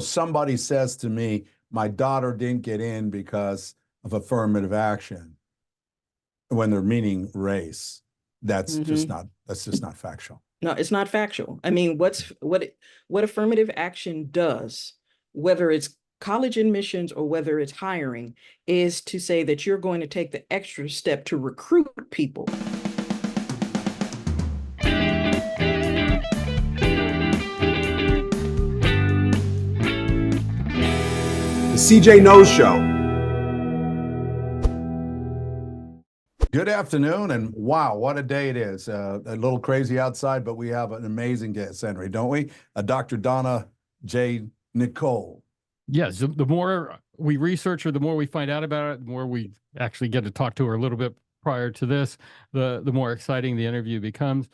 somebody says to me, my daughter didn't get in because of affirmative action, when they're meaning race, that's just not factual. No, it's not factual. I mean, what affirmative action does, whether it's college admissions or whether it's hiring, is to say that you're going to take the extra step to recruit people. The CJ Knows Show. Good afternoon, and wow, what a day it is. A little crazy outside, but we have an amazing guest, Henry, don't we? Dr. Donna J. Nicol. Yes, the more we research her, the more we find out about it, the more we actually get to talk to her a little bit prior to this, the more exciting the interview becomes.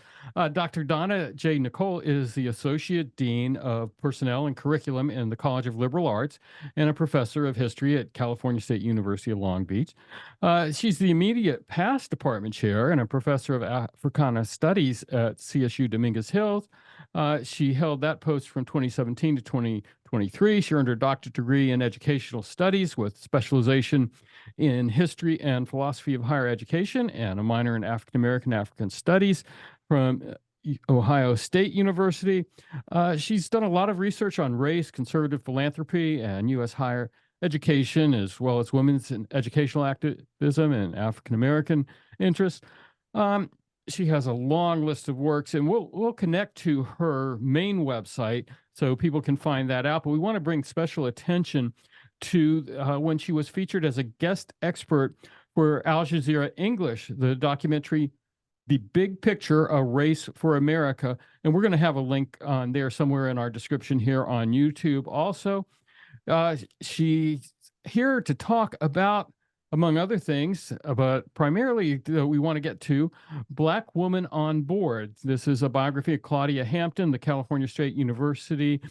Dr. Donna J. Nicol is the Associate Dean of Personnel and Curriculum in the College of Liberal Arts and a professor of history at California State University of Long Beach. She's the immediate past department chair and a professor of Africana Studies at CSU Dominguez Hills. She held that post from 2017 to 2023. She earned her doctorate degree in educational studies with specialization in history and philosophy of higher education and a minor in African American African studies from Ohio State University. She's done a lot of research on race, conservative philanthropy, and U.S. higher education, as well as women's educational activism and African American interests. She has a long list of works, and we'll connect to her main website so people can find that out. But we want to bring special attention to when she was featured as a guest expert for Al Jazeera English, the documentary The Big Picture, A Race for America. And we're going to have a link on there somewhere in our description here on YouTube. Also, she's here to talk about, among other things, but primarily we want to get to Black Woman on Board. This is a biography of Claudia Hampton, the California State University,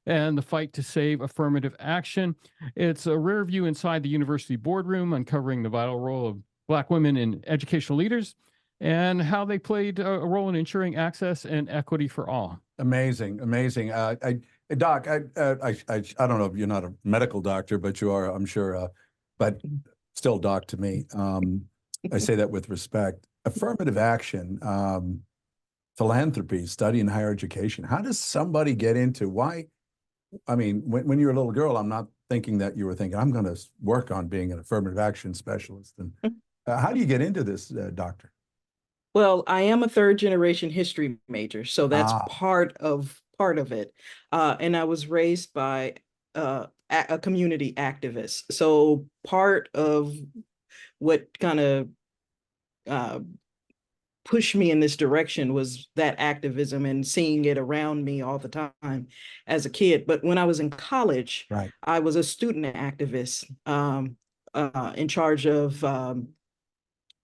and the fight to save affirmative action. It's a rare view inside the university boardroom, uncovering the vital role of Black women in educational leaders and how they played a role in ensuring access and equity for all. Amazing, amazing. Doc, I don't know if you're not a medical doctor, but you are, I'm sure, but still doc to me. I say that with respect. Affirmative action, philanthropy, study in higher education. How does somebody get into why? I mean, when you're a little girl, I'm not thinking that you were thinking, I'm going to work on being an affirmative action specialist. And how do you get into this, doctor? Well, I am a third generation history major, so that's part of it. And I was raised by a community activist. So part of what kind of pushed me in this direction was that activism and seeing it around me all the time as a kid. But when I was in college, right, I was a student activist in charge of the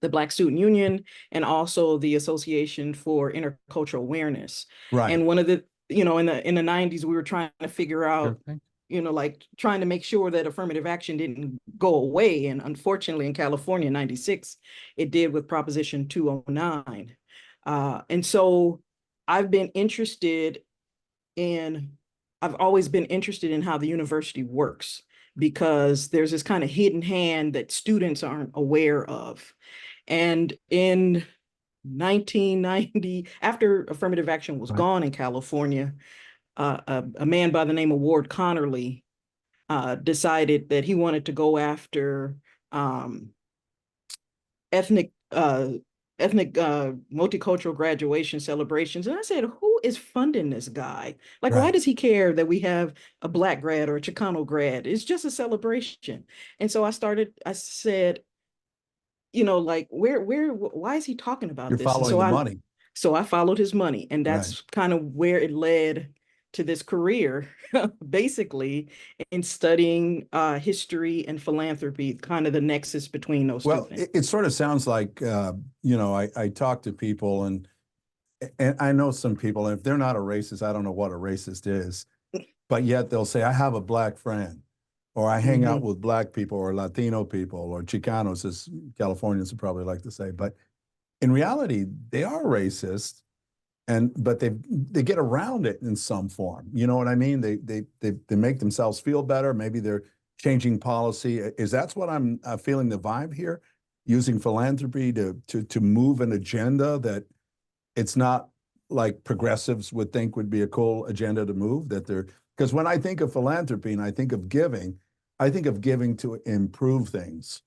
Black Student Union and also the Association for Intercultural Awareness. right. And one of the, in the 90s, we were trying to figure out, like trying to make sure that affirmative action didn't go away. And unfortunately, in California, in 96, it did with Proposition 209. And so I've always been interested in how the university works, because there's this kind of hidden hand that students aren't aware of. And in 1990, after affirmative action was gone in California, a man by the name of Ward Connerly decided that he wanted to go after ethnic multicultural graduation celebrations. And I said, who is funding this guy? Like, why does he care that we have a Black grad or a Chicano grad? It's just a celebration. And so I said, like, why is he talking about this? You're following the money. So I followed his money, and that's kind of where it led to this career, basically, in studying history and philanthropy, kind of the nexus between those two things. It sort of sounds like, I talk to people and I know some people, and if they're not a racist, I don't know what a racist is, but yet they'll say, I have a Black friend, or I hang out with Black people or Latino people or Chicanos, as Californians would probably like to say. But in reality, they are racist, but they get around it in some form. You know what I mean? They make themselves feel better. Maybe they're changing policy. Is that's what I'm feeling the vibe here? Using philanthropy to move an agenda that it's not like progressives would think would be a cool agenda to move, that they're, because when I think of philanthropy and I think of giving to improve things.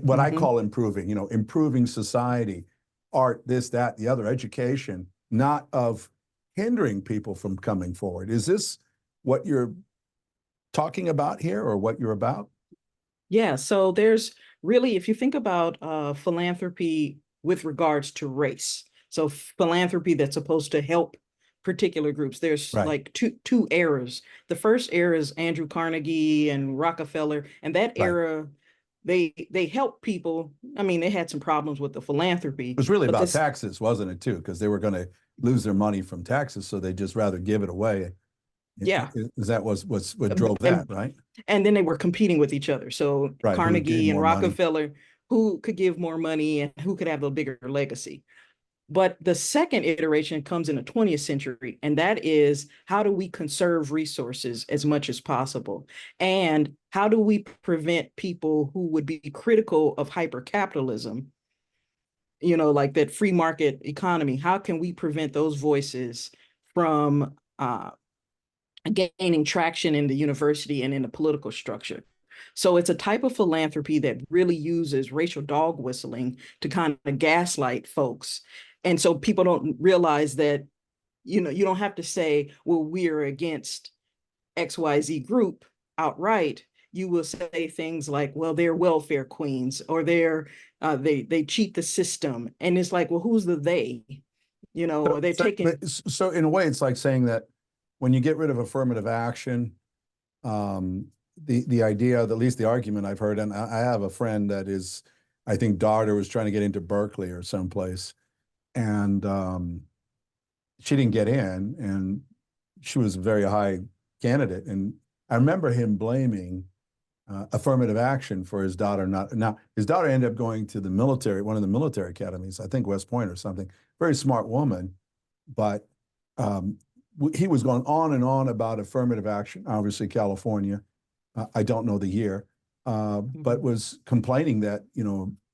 What I call improving, improving society, art, this, that, the other, education, not of hindering people from coming forward. Is this what you're talking about here, or what you're about? Yeah, so there's really, if you think about philanthropy with regards to race, so philanthropy that's supposed to help particular groups, there's Right. like two eras. The first era is Andrew Carnegie and Rockefeller, and that Right. era, they helped people. I mean, they had some problems with the philanthropy. It was really but about this, taxes, wasn't it, too? Because they were going to lose their money from taxes, so they just rather give it away. Yeah. That was what drove that, right? And then they were competing with each other. So Right, who Carnegie gave and more money. Rockefeller, who could give more money and who could have a bigger legacy. But the second iteration comes in the 20th century, and that is, how do we conserve resources as much as possible? And how do we prevent people who would be critical of hypercapitalism, like that free market economy? How can we prevent those voices from gaining traction in the university and in the political structure? So it's a type of philanthropy that really uses racial dog whistling to kind of gaslight folks. And so people don't realize that, you don't have to say, well, we're against XYZ group outright. You will say things like, well, they're welfare queens, or they cheat the system. And it's like, well, who's the they? Or they're taking. So in a way, it's like saying that when you get rid of affirmative action, the idea, at least the argument I've heard, and I have a friend that is, I think daughter was trying to get into Berkeley or someplace, and she didn't get in, and she was a very high candidate. And I remember him blaming affirmative action for his daughter not. Now, his daughter ended up going to the military, one of the military academies, I think West Point or something. Very smart woman, but he was going on and on about affirmative action, obviously California. I don't know the year, but was complaining that,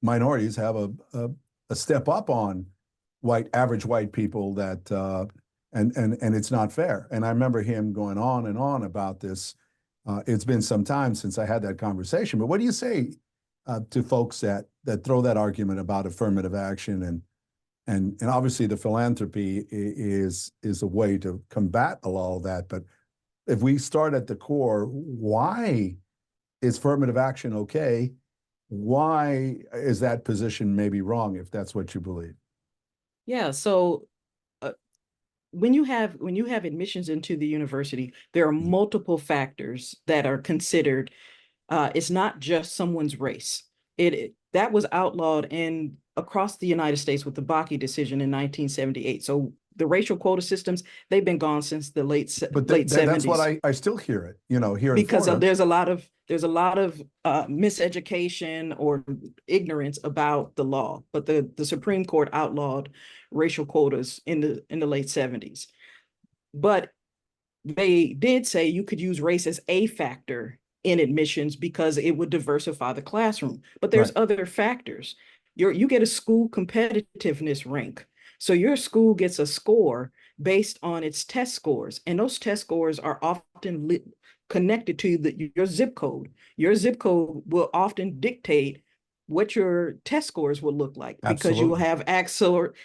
minorities have a step up on average white people, that and it's not fair. And I remember him going on and on about this. It's been some time since I had that conversation, but what do you say to folks that throw that argument about affirmative action, and obviously the philanthropy is a way to combat all of that, but if we start at the core, why is affirmative action okay? Why is that position maybe wrong, if that's what you believe? Yeah, so when you have admissions into the university, there are multiple factors that are considered. It's not just someone's race. That was outlawed across the United States with the Bakke decision in 1978. So the racial quota systems, they've been gone since the late 70s. That's what I still hear it, here because in Florida. there's a lot of miseducation or ignorance about the law. But the Supreme Court outlawed racial quotas in the late 70s. But they did say you could use race as a factor in admissions because it would diversify the classroom. But there's other factors. You get a school competitiveness rank. So your school gets a score based on its test scores, and those test scores are often connected to your zip code. Your zip code will often dictate what your test scores will look like. Absolutely. Because you will have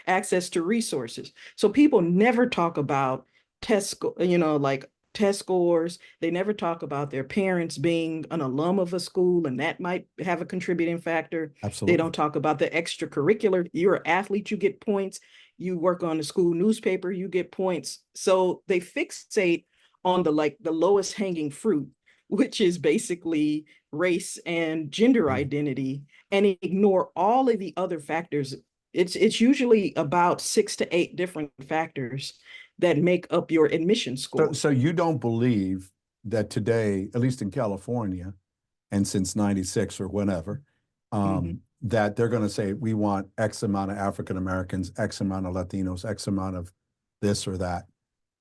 access to resources. So people never talk about test scores. They never talk about their parents being an alum of a school, and that might have a contributing factor. Absolutely. They don't talk about the extracurricular. You're an athlete, you get points. You work on the school newspaper, you get points. So they fixate on the lowest hanging fruit, which is basically race and gender identity, and ignore all of the other factors. It's usually about 6 to 8 different factors that make up your admission score. So you don't believe that today, at least in California, and since 96 or whenever, that they're going to say, we want X amount of African Americans, X amount of Latinos, X amount of this or that.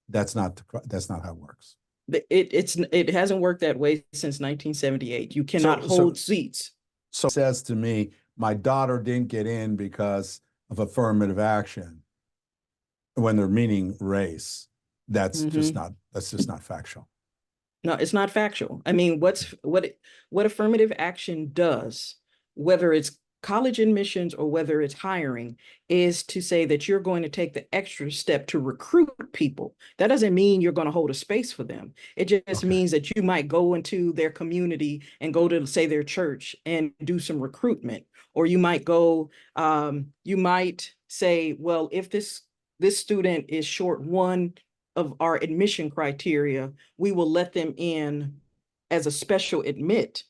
That's not how it works. It hasn't worked that way since 1978. You cannot hold seats. So it says to me, my daughter didn't get in because of affirmative action when they're meaning race. That's just not factual. No, it's not factual. I mean, what affirmative action does, whether it's college admissions or whether it's hiring, is to say that you're going to take the extra step to recruit people. That doesn't mean you're going to hold a space for them. It just means that you might go into their community and go to, say, their church and do some recruitment. Or you might go, you might say, well, if this student is short one of our admission criteria, we will let them in as a special admit,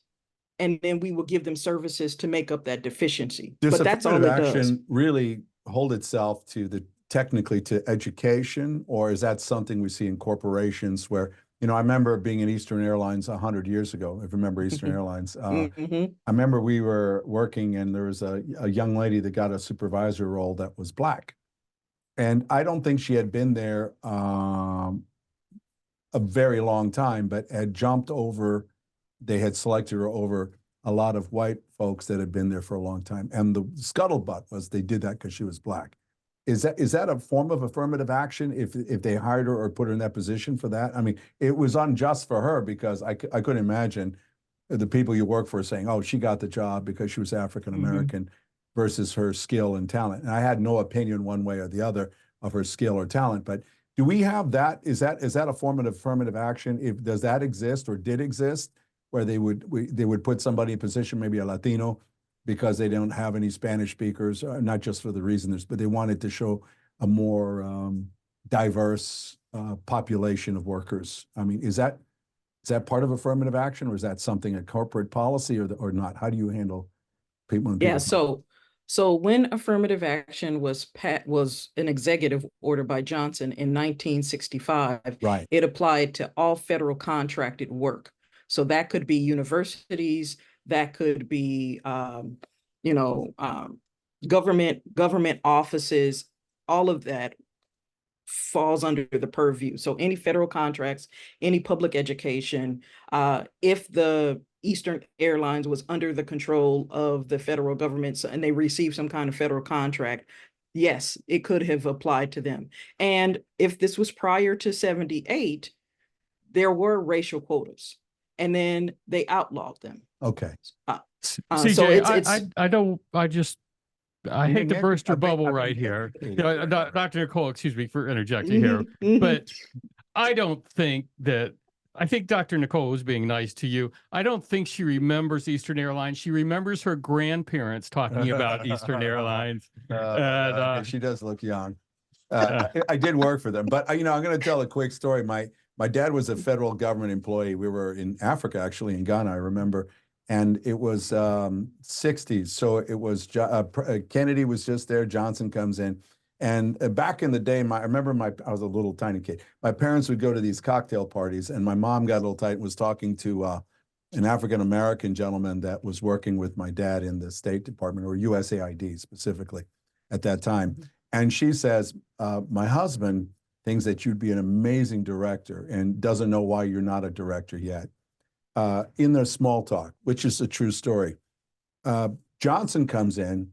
and then we will give them services to make up that deficiency. But that's all it does. Action really hold itself to technically to education, or is that something we see in corporations where, I remember being in Eastern Airlines 100 years ago. If you remember Eastern Airlines, I remember we were working and there was a young lady that got a supervisor role that was Black. And I don't think she had been there a very long time, but had jumped over, they had selected her over a lot of white folks that had been there for a long time. And the scuttlebutt was they did that because she was Black. Is that a form of affirmative action if they hired her or put her in that position for that? I mean, it was unjust for her because I couldn't imagine the people you work for saying, oh, she got the job because she was African-American. Versus her skill and talent. And I had no opinion one way or the other of her skill or talent, but do we have that? Is that a form of affirmative action? Does that exist or did exist where they would put somebody in position, maybe a Latino, because they don't have any Spanish speakers, not just for the reason, but they wanted to show a more diverse population of workers. I mean, is that part of affirmative action, or is that something a corporate policy or not? How do you handle people? Yeah, so when affirmative action was an executive order by Johnson in 1965, right, it applied to all federal contracted work. So that could be universities, that could be, government offices, all of that falls under the purview. So any federal contracts, any public education, if the Eastern Airlines was under the control of the federal government and they received some kind of federal contract, yes, it could have applied to them. And if this was prior to 78, there were racial quotas, and then they outlawed them. Okay. CJ, so I hate to burst your bubble right here. Dr. Nicol, excuse me for interjecting here, but I think Dr. Nicol was being nice to you. I don't think she remembers Eastern Airlines. She remembers her grandparents talking about Eastern Airlines. She does look young. I did work for them, but I'm going to tell a quick story. My dad was a federal government employee. We were in Africa, actually, in Ghana, I remember. And it was 60s. So it was Kennedy was just there. Johnson comes in. And back in the day, I remember I was a little tiny kid. My parents would go to these cocktail parties, and my mom got a little tight and was talking to an African-American gentleman that was working with my dad in the State Department, or USAID specifically at that time. And she says, my husband thinks that you'd be an amazing director and doesn't know why you're not a director yet. In their small talk, which is a true story. Johnson comes in,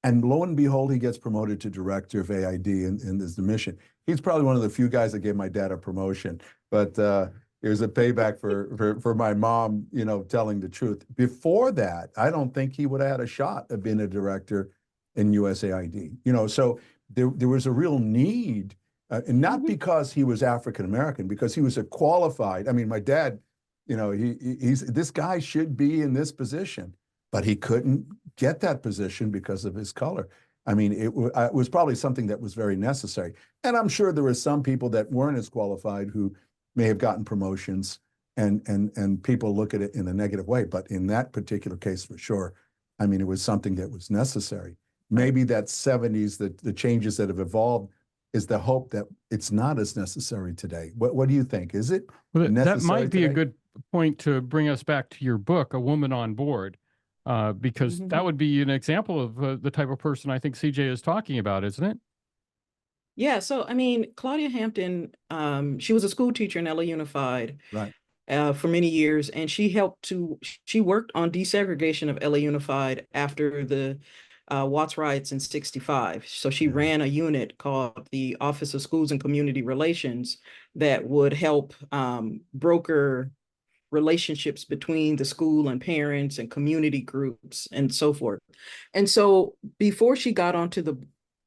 and lo and behold, he gets promoted to director of AID in this mission. He's probably one of the few guys that gave my dad a promotion, but it was a payback for my mom, telling the truth. Before that, I don't think he would have had a shot of being a director in USAID. So there was a real need, and not because he was African-American, because he was a qualified, my dad, this guy should be in this position, but he couldn't get that position because of his color. It was probably something that was very necessary. And I'm sure there were some people that weren't as qualified who may have gotten promotions, and people look at it in a negative way. But in that particular case, for sure, it was something that was necessary. Maybe that 70s, the changes that have evolved, is the hope that it's not as necessary today. What do you think? Is it necessary that might be today? A good point to bring us back to your book, A Woman on Board, because that would be an example of the type of person I think CJ is talking about, isn't it? Yeah, so I mean, Claudia Hampton, she was a school teacher in LA Unified Right. for many years, and she worked on desegregation of LA Unified after the Watts riots in '65. So she Yeah. ran a unit called the Office of Schools and Community Relations that would help broker relationships between the school and parents and community groups and so forth. And so before she got onto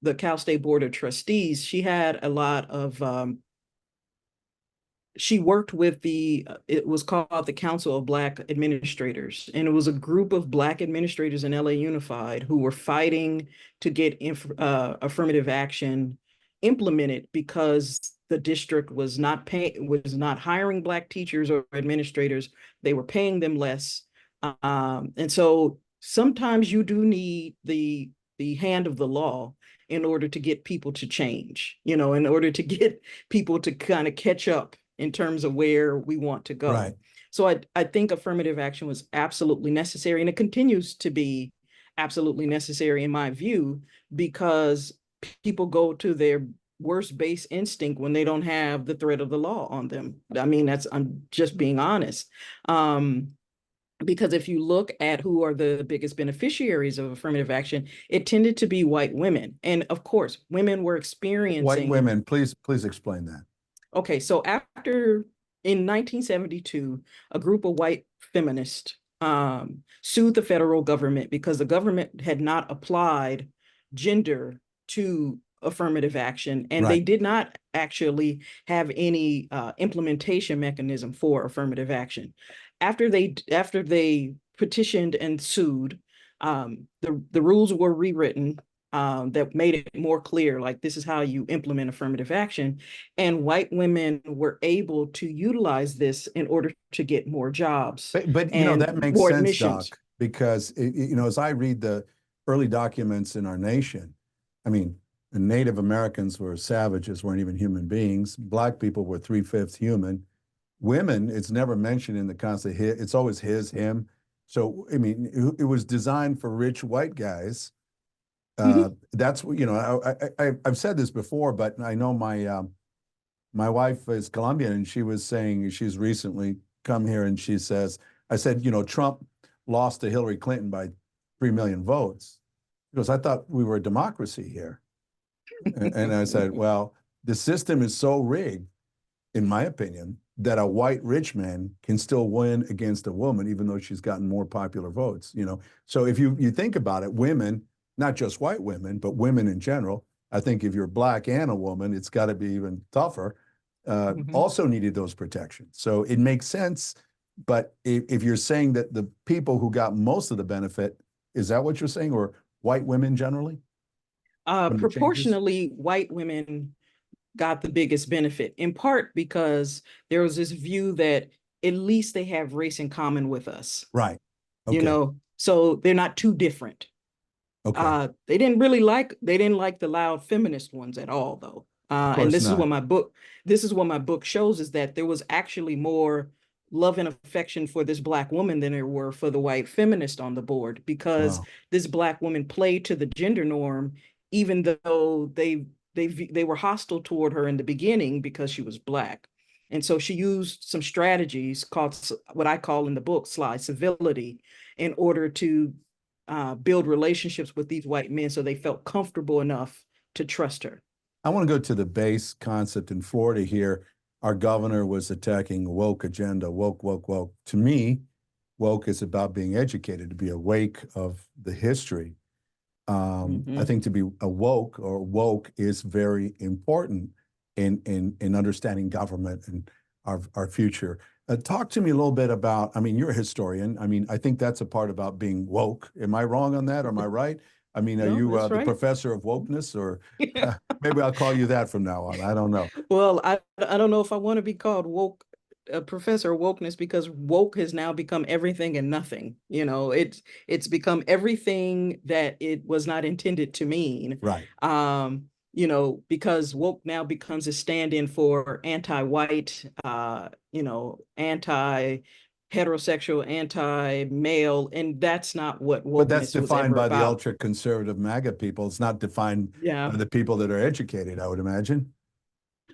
the Cal State Board of Trustees, she had a lot of she worked with it was called the Council of Black Administrators, and it was a group of Black administrators in LA Unified who were fighting to get affirmative action implemented because the district was not hiring Black teachers or administrators. They were paying them less. And so sometimes you do need the hand of the law in order to get people to change, in order to get people to kind of catch up in terms of where we want to go. Right. So I think affirmative action was absolutely necessary, and it continues to be absolutely necessary in my view, because people go to their worst base instinct when they don't have the threat of the law on them. I mean, I'm just being honest. Because if you look at who are the biggest beneficiaries of affirmative action, it tended to be white women. And of course, women were experiencing— White women, please explain that. Okay, so in 1972, a group of white feminists sued the federal government because the government had not applied gender to affirmative action, and they Right. did not actually have any implementation mechanism for affirmative action. After they petitioned and sued, the rules were rewritten that made it more clear, like this is how you implement affirmative action. And white women were able to utilize this in order to get more jobs But and that makes more sense, admissions. Doc, because as I read the early documents in our nation, I mean, the Native Americans were savages, weren't even human beings. Black people were 3/5 human. Women, it's never mentioned in the Constitution. It's always his, him. So, I mean, it was designed for rich white guys. That's what, I've said this before, but I know my wife is Colombian, and she was saying she's recently come here, and she says, I said, Trump lost to Hillary Clinton by 3 million votes. She goes, I thought we were a democracy here. And I said, well, the system is so rigged, in my opinion, that a white rich man can still win against a woman, even though she's gotten more popular votes. So if you think about it, women, not just white women, but women in general, I think if you're black and a woman, it's got to be even tougher, also needed those protections. So it makes sense. But if you're saying that the people who got most of the benefit, is that what you're saying, or white women generally? Proportionally, white women got the biggest benefit, in part because there was this view that at least they have race in common with us. Right. Okay. So they're not too different. Okay. They didn't like the loud feminist ones at all, though. And this is what my book shows, is that there was actually more love and affection for this Black woman than there were for the white feminist on the board, because this Black woman played to the gender norm, even though they were hostile toward her in the beginning because she was Black. And so she used some strategies called, what I call in the book, sly civility, in order to build relationships with these white men so they felt comfortable enough to trust her. I want to go to the base concept in Florida here. Our governor was attacking woke agenda, woke, woke, woke. To me, woke is about being educated, to be awake of the history. I think to be awoke or woke is very important in understanding government and our future. Talk to me a little bit about, I mean, you're a historian. I mean, I think that's a part about being woke. Am I wrong on that, or am I right? I mean, are you the professor of wokeness, or maybe I'll call you that from now on. I don't know. Well, I don't know if I want to be called woke, a professor of wokeness, because woke has now become everything and nothing. It's become everything that it was not intended to mean. Right. Because woke now becomes a stand-in for anti-white, anti-heterosexual heterosexual, anti-male, and that's not what But that's wokeness was defined ever by the about. ultra-conservative MAGA people. It's not defined Yeah. by the people that are educated, I would imagine.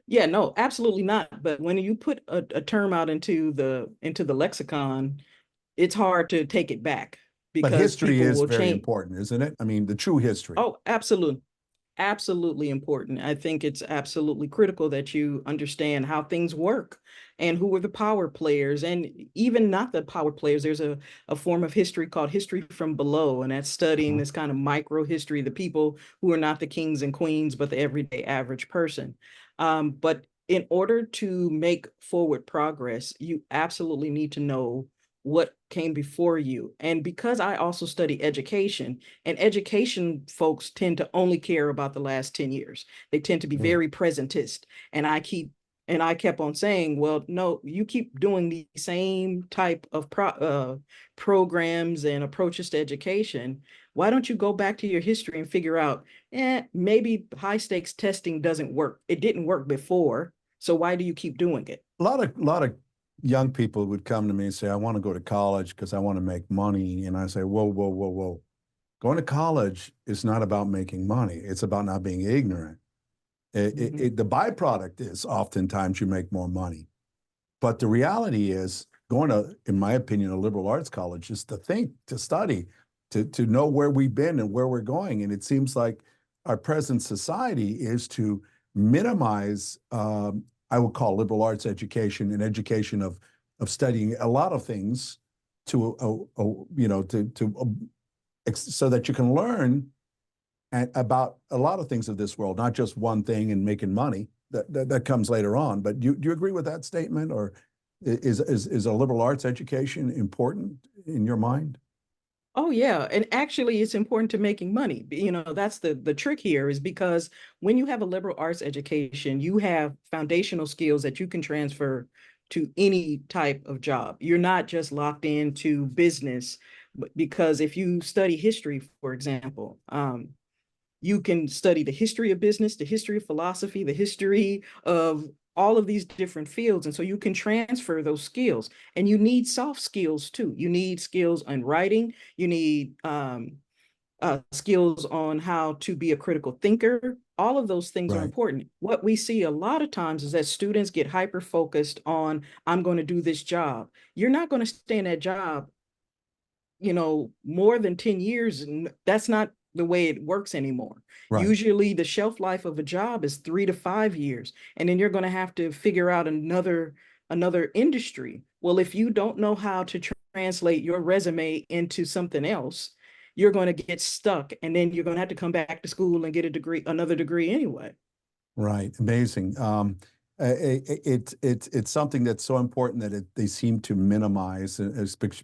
Yeah, no, absolutely not. But when you put a term out into the lexicon, it's hard to take it back But because history people is will very change. important, isn't it? I mean, the true history. Oh, absolutely. Absolutely important. I think it's absolutely critical that you understand how things work and who are the power players, and even not the power players. There's a form of history called history from below, and that's studying this kind of micro history, the people who are not the kings and queens, but the everyday average person. But in order to make forward progress, you absolutely need to know what came before you. And because I also study education, and education folks tend to only care about the last 10 years. They tend to be very presentist. And I kept on saying, well, no, you keep doing the same type of programs and approaches to education. Why don't you go back to your history and figure out, maybe high stakes testing doesn't work. It didn't work before. So why do you keep doing it? A lot of young people would come to me and say, I want to go to college because I want to make money. And I say, whoa, whoa, whoa, whoa. Going to college is not about making money. It's about not being ignorant. The byproduct is oftentimes you make more money. But the reality is going to, in my opinion, a liberal arts college is to think, to study, to know where we've been and where we're going. And it seems like our present society is to minimize, I would call liberal arts education an education of studying a lot of things to, so that you can learn about a lot of things of this world, not just one thing and making money. That comes later on. But do you agree with that statement, or is a liberal arts education important in your mind? Oh yeah, and actually it's important to making money. That's the trick here, is because when you have a liberal arts education, you have foundational skills that you can transfer to any type of job. You're not just locked into business, because if you study history, for example, you can study the history of business, the history of philosophy, the history of all of these different fields. And so you can transfer those skills, and you need soft skills too. You need skills on writing. You need skills on how to be a critical thinker. All of those things are Right. important. What we see a lot of times is that students get hyper focused on, I'm going to do this job. You're not going to stay in that job more than 10 years. And that's not the way it works anymore. Right. Usually the shelf life of a job is 3 to 5 years. And then you're going to have to figure out another industry. Well, if you don't know how to translate your resume into something else, you're going to get stuck. And then you're going to have to come back to school and get another degree anyway. Right. Amazing. It's something that's so important that they seem to minimize,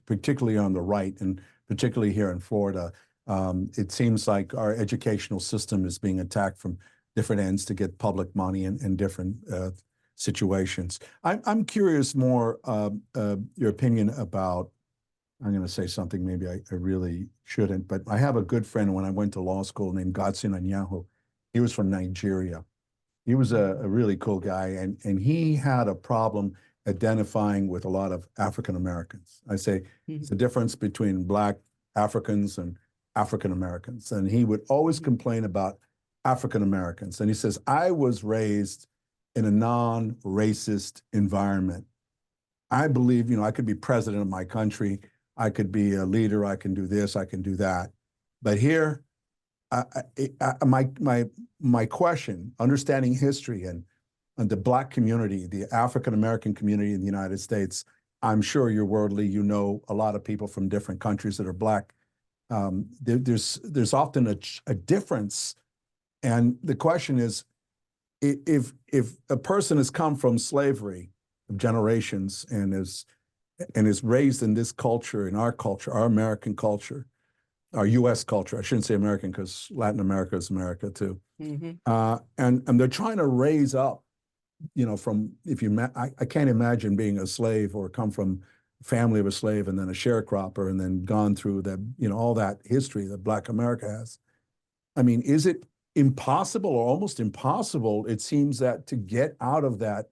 particularly on the right, and particularly here in Florida. It seems like our educational system is being attacked from different ends to get public money in different situations. I'm curious more your opinion about, I'm going to say something maybe I really shouldn't, but I have a good friend when I went to law school named Godson Anyahu. He was from Nigeria. He was a really cool guy, and he had a problem identifying with a lot of African Americans. I say it's the difference between Black Africans and African Americans. And he would always complain about African Americans. And he says, I was raised in a non-racist environment. I believe, I could be president of my country. I could be a leader. I can do this. I can do that. But here, my question, understanding history and the Black community, the African American community in the United States, I'm sure you're worldly. You know a lot of people from different countries that are Black. There's often a difference, and the question is, if a person has come from slavery of generations and is raised in this culture, in our culture, our American culture, our U.S. culture. I shouldn't say American because Latin America is America too. And they're trying to raise up, from, I can't imagine being a slave or come from a family of a slave and then a sharecropper and then gone through that, all that history that Black America has. I mean, is it impossible or almost impossible, it seems, that to get out of that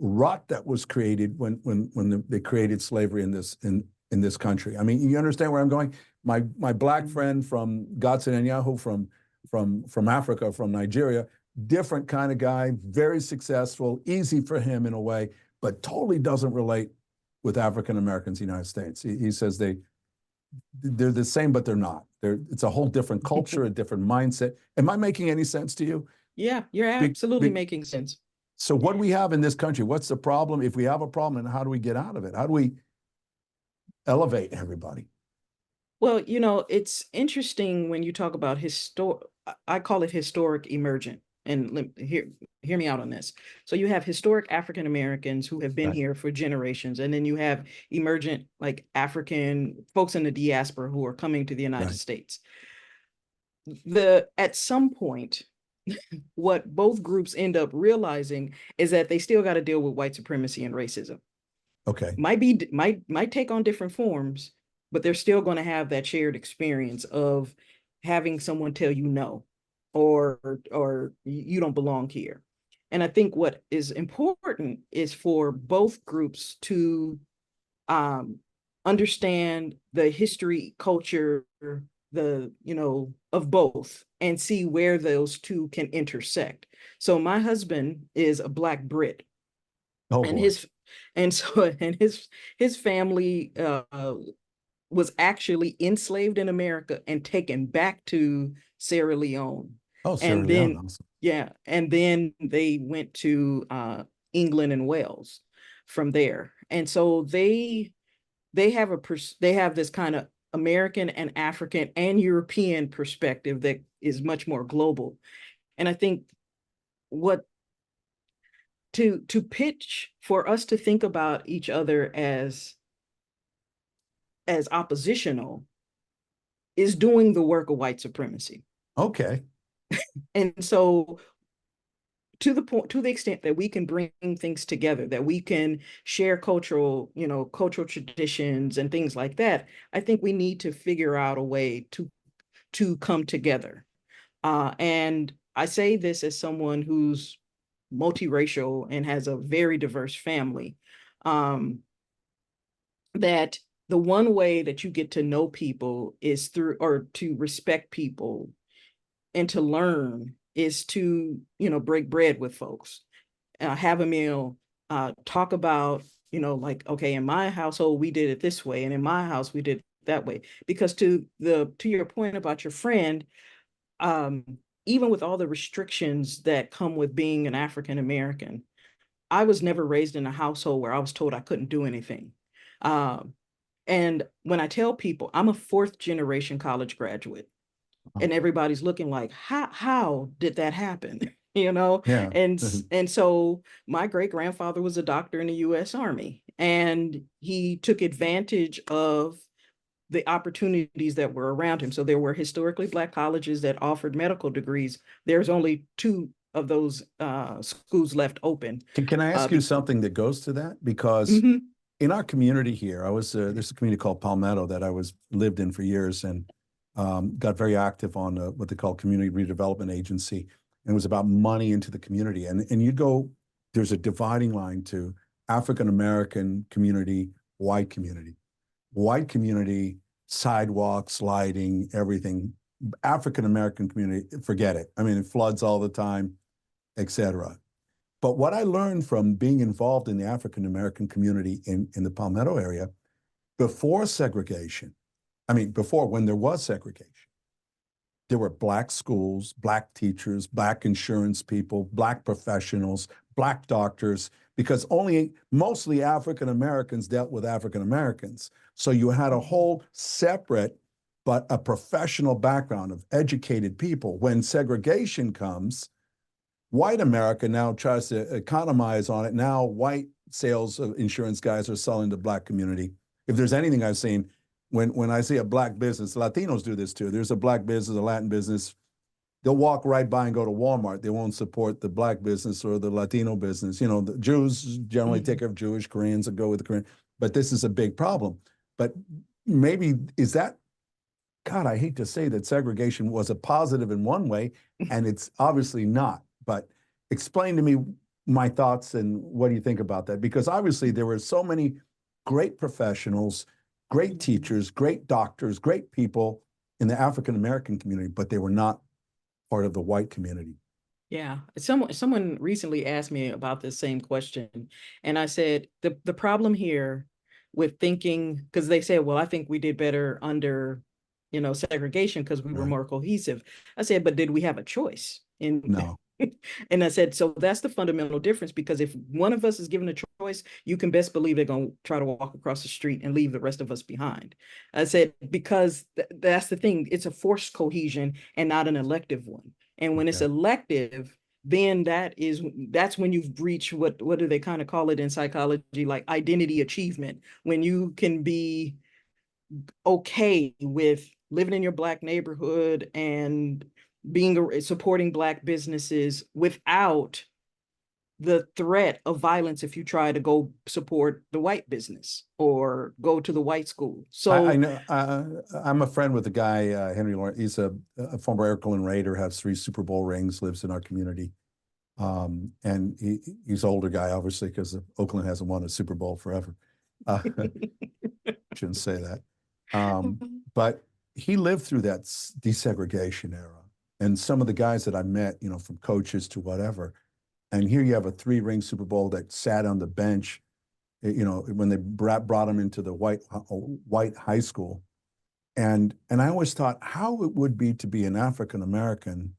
rut that was created when they created slavery in this country. I mean, you understand where I'm going? My black friend from Godson Anyahu from Africa, from Nigeria, different kind of guy, very successful, easy for him in a way, but totally doesn't relate with African Americans in the United States. He says they're the same, but they're not. It's a whole different culture, a different mindset. Am I making any sense to you? Yeah, you're absolutely making sense. So what do we have in this country? What's the problem? If we have a problem, and how do we get out of it? How do we elevate everybody? Well, it's interesting when you talk about I call it historic emergent. And hear me out on this. So you have historic African Americans who have been here for generations, and then you have emergent, like African folks in the diaspora who are coming to the United States. At some point, what both groups end up realizing is that they still got to deal with white supremacy and racism. Okay. Might take on different forms, but they're still going to have that shared experience of having someone tell you no, or you don't belong here. And I think what is important is for both groups to understand the history, culture, of both, and see where those two can intersect. So my husband is a Black Brit. Oh, and boy. his family was actually enslaved in America and taken back to Sierra Leone. Oh, Sierra Leone. Awesome. Yeah, and then they went to England and Wales from there. And so they have this kind of American and African and European perspective that is much more global. And I think to pitch for us to think about each other as oppositional is doing the work of white supremacy. Okay. And so to the extent that we can bring things together, that we can share cultural traditions and things like that, I think we need to figure out a way to come together. And I say this as someone who's multiracial and has a very diverse family, that the one way that you get to know people is through, or to respect people and to learn, is to, break bread with folks, have a meal, talk about, like, okay, in my household, we did it this way, and in my house, we did it that way. Because to your point about your friend, even with all the restrictions that come with being an African American, I was never raised in a household where I was told I couldn't do anything. And when I tell people I'm a 4th generation college graduate, and everybody's looking like, how did that happen? Yeah. And so my great grandfather was a doctor in the U.S. Army, and he took advantage of the opportunities that were around him. So there were historically Black colleges that offered medical degrees. There's only 2 of those schools left open. Can I ask you something that goes to that? Because in our community here, there's a community called Palmetto that I lived in for years, and got very active on what they call community redevelopment agency. And it was about money into the community. And there's a dividing line to African-American community, white community. White community, sidewalks, lighting, everything. African-American community, forget it. I mean, it floods all the time, etc. But what I learned from being involved in the African-American community in the Palmetto area, before segregation, when there was segregation, there were Black schools, Black teachers, Black insurance people, Black professionals, Black doctors, because mostly African Americans dealt with African Americans. So you had a whole separate, but a professional background of educated people. When segregation comes, white America now tries to economize on it. Now white sales of insurance guys are selling to Black community. If there's anything I've seen, when I see a Black business, Latinos do this too. There's a Black business, a Latin business, they'll walk right by and go to Walmart. They won't support the Black business or the Latino business. The Jews generally take care of Jewish, Koreans and go with the Korean. But this is a big problem. But maybe is that, God, I hate to say that segregation was a positive in one way, and it's obviously not. But explain to me my thoughts and what do you think about that? Because obviously there were so many great professionals, great teachers, great doctors, great people in the African American community, but they were not part of the white community. Yeah, someone recently asked me about this same question, and I said the problem here with thinking, because they said, well, I think we did better under, segregation because we were more cohesive. I said, but did we have a choice? No. And I said, so that's the fundamental difference, because if one of us is given a choice, you can best believe they're going to try to walk across the street and leave the rest of us behind. I said, because that's the thing, it's a forced cohesion and not an elective one. And when it's elective, then that's when you've reached what do they kind of call it in psychology, like identity achievement, when you can be okay with living in your Black neighborhood and supporting Black businesses without the threat of violence if you try to go support the white business or go to the white school. So I know I'm a friend with a guy, Henry Lawrence. He's a former Oakland Raider, has 3 Super Bowl rings, lives in our community. And he's an older guy, obviously, because Oakland hasn't won a Super Bowl forever. Shouldn't say that. But he lived through that desegregation era. And some of the guys that I met, from coaches to whatever, and here you have a 3-ring Super Bowl that sat on the bench, when they brought him into the white high school. And I always thought how it would be to be an African American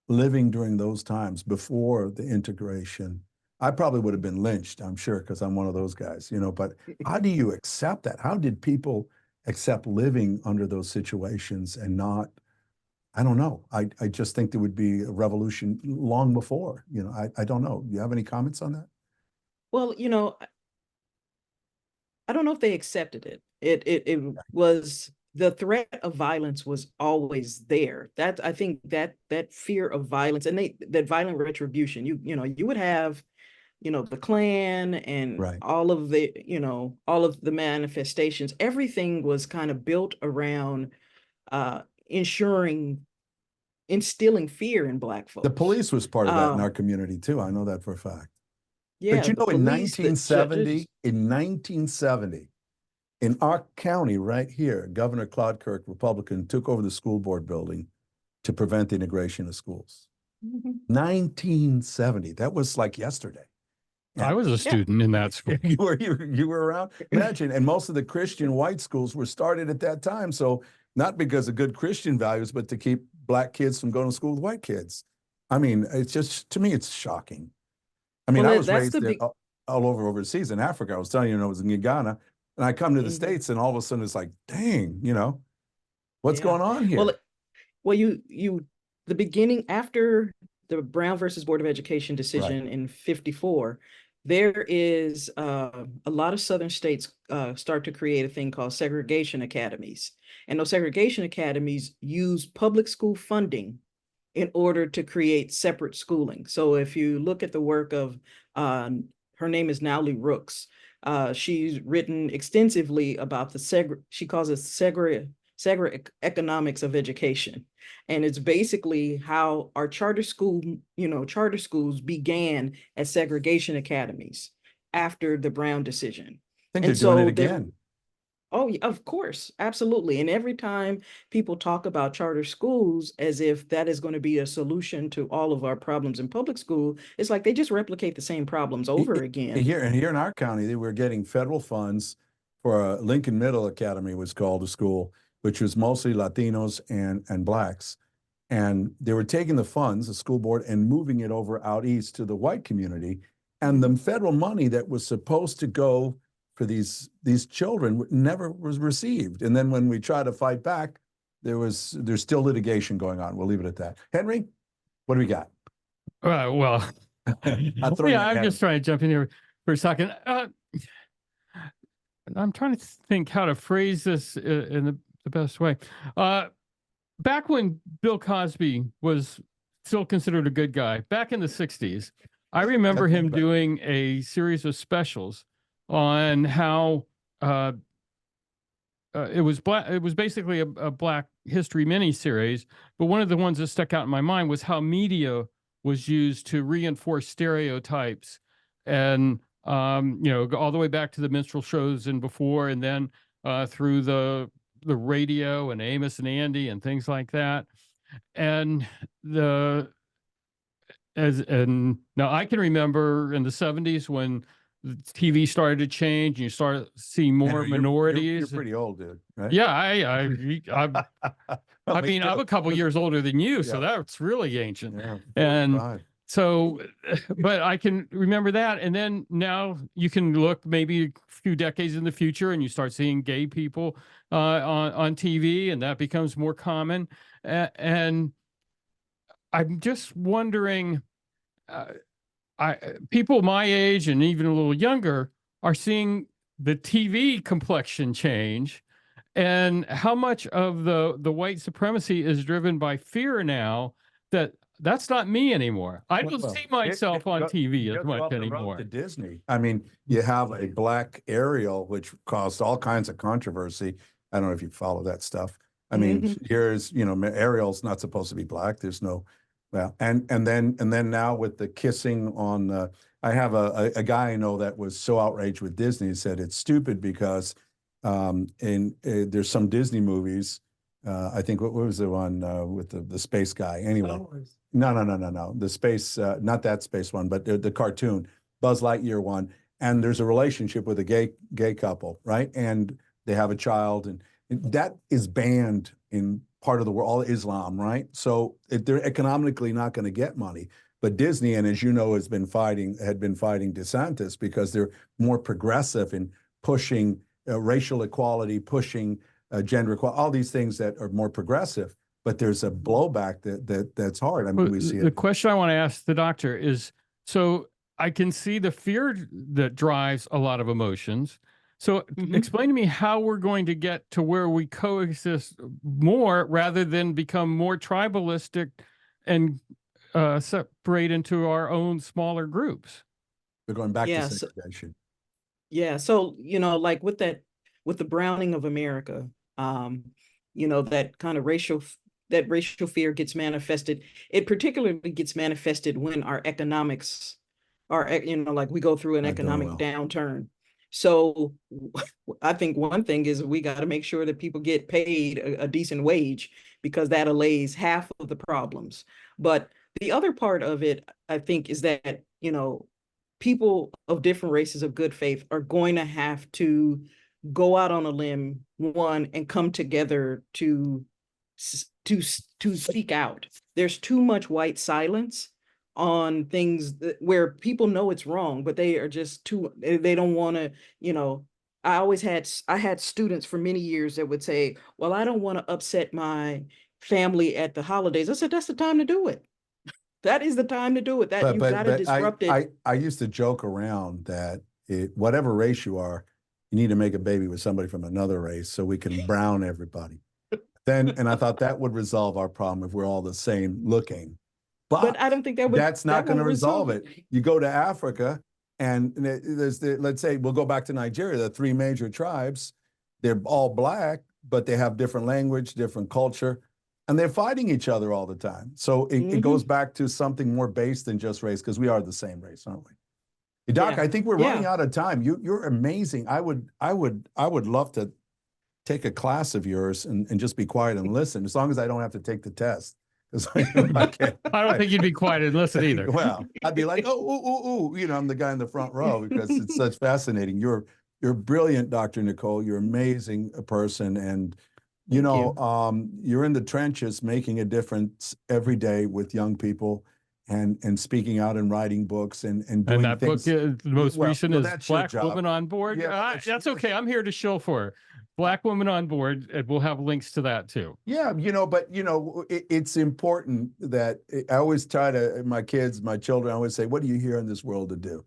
living during those times before the integration. I probably would have been lynched, I'm sure, because I'm one of those guys, but how do you accept that? How did people accept living under those situations and not, I don't know. I just think there would be a revolution long before, I don't know. You have any comments on that? Well, I don't know if they accepted it. It was, the threat of violence was always there. That, I think that fear of violence and that violent retribution, you would have, the Klan and all of the manifestations, everything was kind of built around instilling fear in Black folks. The police was part of that in our community too. I know that for a fact. Yeah, but in 1970, in our county right here, Governor Claude Kirk, Republican, took over the school board building to prevent the integration of schools. 1970, that was like yesterday. I was a student in that school. You were around? Imagine, and most of the Christian white schools were started at that time. So not because of good Christian values, but to keep Black kids from going to school with white kids. I mean, it's just, to me, it's shocking. I mean, I was raised all over overseas in Africa. I was telling you, I was in Ghana, and I come to the States, and all of a sudden it's like, dang, what's going on here? Well, the beginning, after the Brown versus Board of Education decision in 1954, there is a lot of Southern states start to create a thing called segregation academies. And those segregation academies use public school funding in order to create separate schooling. So if you look at the work of, her name is Nowlie Rooks, she's written extensively about she calls it economics of education. And it's basically how our charter schools began as segregation academies after the Brown decision. I think they're doing it again. Oh, of course, absolutely. And every time people talk about charter schools as if that is going to be a solution to all of our problems in public school, it's like they just replicate the same problems over again. Here in our county, they were getting federal funds for a Lincoln Middle Academy, was called a school, which was mostly Latinos and Blacks. And they were taking the funds, the school board, and moving it over out east to the white community. And the federal money that was supposed to go for these children never was received. And then when we try to fight back, there's still litigation going on. We'll leave it at that. Henry, what do we got? Well, I'm just trying to jump in here for a second. I'm trying to think how to phrase this in the best way. Back when Bill Cosby was still considered a good guy, back in the 60s, I remember him doing a series of specials on how it was basically a Black history miniseries, but one of the ones that stuck out in my mind was how media was used to reinforce stereotypes, and all the way back to the minstrel shows and before, and then through the radio and Amos and Andy and things like that. And and now I can remember in the 70s when the TV started to change and you started seeing more Henry, minorities. You're pretty old, dude, right? Yeah, I mean, I'm a couple years older than you, so Yeah. that's really ancient. Yeah, And 45. so, but I can remember that. And then now you can look maybe a few decades in the future and you start seeing gay people on TV, and that becomes more common. And I'm just wondering, people my age and even a little younger are seeing the TV complexion change, and how much of the white supremacy is driven by fear now that that's not me anymore. I don't see myself on TV as much anymore. To Disney. I mean, you have a black Ariel, which caused all kinds of controversy. I don't know if you follow that stuff. I mean, here's, Ariel's not supposed to be black. There's no, well, and then now with the kissing on, I have a guy I know that was so outraged with Disney. He said it's stupid because there's some Disney movies. I think what was the one with the space guy? Anyway, no. The space, not that space one, but the cartoon, Buzz Lightyear one. And there's a relationship with a gay couple, right? And they have a child, and that is banned in part of the world, all Islam, right? So they're economically not going to get money. But Disney, and as you know, had been fighting DeSantis because they're more progressive in pushing racial equality, pushing gender equality, all these things that are more progressive. But there's a blowback that's hard. I mean, we see it. The question I want to ask the doctor is, so I can see the fear that drives a lot of emotions. So explain to me how we're going to get to where we coexist more rather than become more tribalistic and separate into our own smaller groups. We're going back to segregation. Yeah. So, like with the browning of America, that kind of racial fear gets manifested. It particularly gets manifested when our economics are, like we go through an economic downturn. So I think one thing is we got to make sure that people get paid a decent wage, because that allays half of the problems. But the other part of it, I think, is that, people of different races of good faith are going to have to go out on a limb, and come together to speak out. There's too much white silence on things where people know it's wrong, but they are just they don't want to, I had students for many years that would say, well, I don't want to upset my family at the holidays. I said, that's the time to do it. That is the time to do it. That you got to disrupt it. I used to joke around that whatever race you are, you need to make a baby with somebody from another race so we can brown everybody. And I thought that would resolve our problem if we're all the same looking. But I don't think that's not going to resolve it. You go to Africa, and let's say we'll go back to Nigeria, the 3 major tribes, they're all black, but they have different language, different culture, and they're fighting each other all the time. So it goes back to something more based than just race, because we are the same race, aren't we? Hey, Doc, I think we're running out of time. You're amazing. I would love to take a class of yours and just be quiet and listen, as long as I don't have to take the test. I don't think you'd be quiet and listen either. Well, I'd be like, I'm the guy in the front row, because it's such fascinating. You're brilliant, Dr. Nicol. You're an amazing person, and you're in the trenches making a difference every day with young people, and speaking out and writing books and doing that things. Book, the most recent is Black Woman on Board. Yeah, that's okay. I'm here to show for her. Black Woman on Board, and we'll have links to that too. Yeah, it's important that I always try to, my children, I always say, what are you here in this world to do?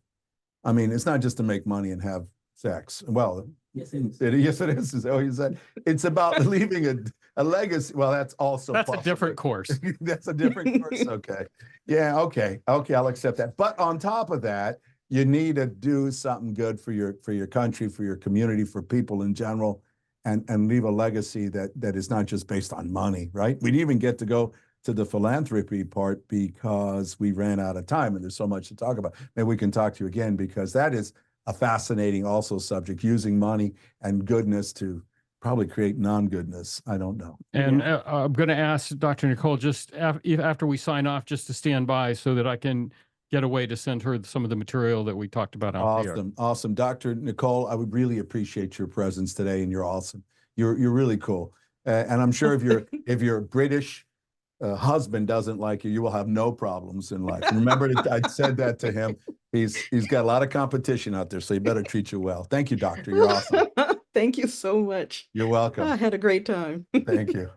I mean, it's not just to make money and have sex. Well, yes, it is. Yes, it is. Oh, you said it's about leaving a legacy. Well, that's also a different course. That's a different course. Okay. Yeah. Okay. I'll accept that. But on top of that, you need to do something good for your country, for your community, for people in general, and leave a legacy that is not just based on money, right? We didn't even get to go to the philanthropy part because we ran out of time and there's so much to talk about. Maybe we can talk to you again because that is a fascinating also subject, using money and goodness to probably create non-goodness. I don't know. And I'm going to ask Dr. Nicol just after we sign off, just to stand by so that I can get a way to send her some of the material that we talked about out here. Awesome. Dr. Nicol, I would really appreciate your presence today, and you're awesome. You're really cool. And I'm sure if your British husband doesn't like you, you will have no problems in life. Remember, I said that to him. He's got a lot of competition out there, so he better treat you well. Thank you, doctor. You're awesome. Thank you so much. You're welcome. I had a great time. Thank you.